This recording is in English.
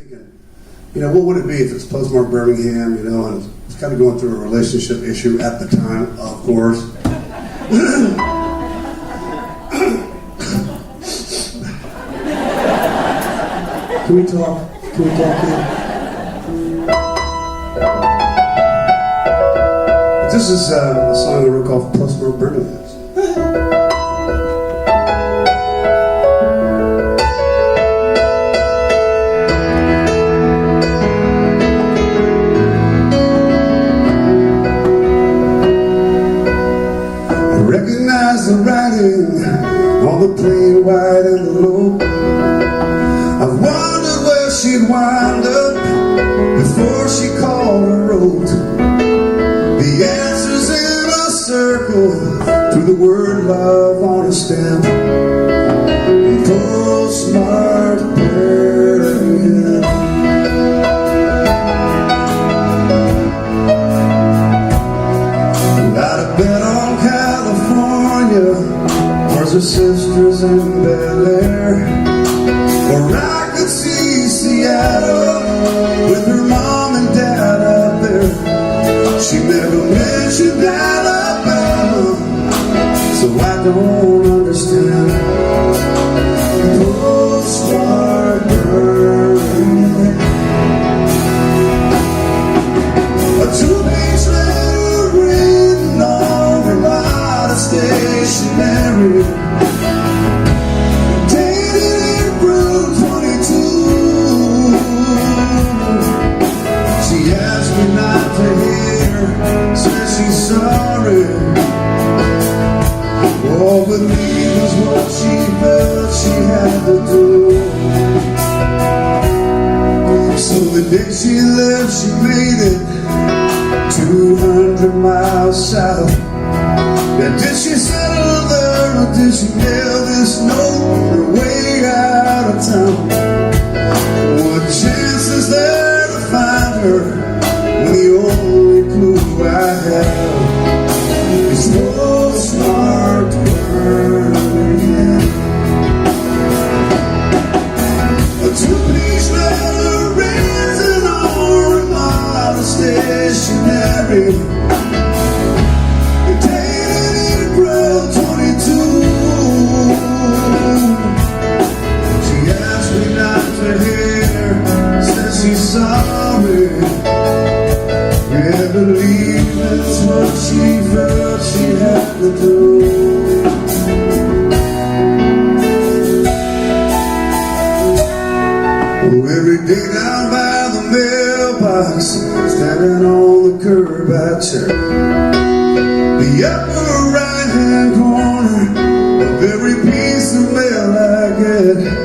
You know, what would it be if it's Postmarked Birmingham, you know, and it's kind of going through a relationship issue at the time, of course. Can we talk? Can we talk here? This is a song I wrote called Postmarked Birmingham. Recognize the writing on the plain white envelope. I wondered where she'd wind up before she called or wrote. The answers in a circle through the word love on a stamp. Postmarked Birmingham. Got a bet on California, where's her sisters in Bel Air? Or I could see Seattle with her mom and dad out there. She never mentioned Alabama, so I don't understand. Postmarked Birmingham. A two-page letter written on a lot of stationery, dated April 22. She asked me not to hear, said she's sorry. All but me was what she felt she had to do. So the day she left, she made it 200 miles south. Now did she settle there, or did she mail this note on her way out of town? What chance is there to find her when the only clue I have is postmarked Birmingham? A two-page letter written on a lot of stationery, dated April 22. She asked me not to hear, said she's sorry. Yeah, believe that's what she felt she had to do. Oh, every day down by the mailbox, standing on the curb I check the upper right-hand corner of every piece of mail I get.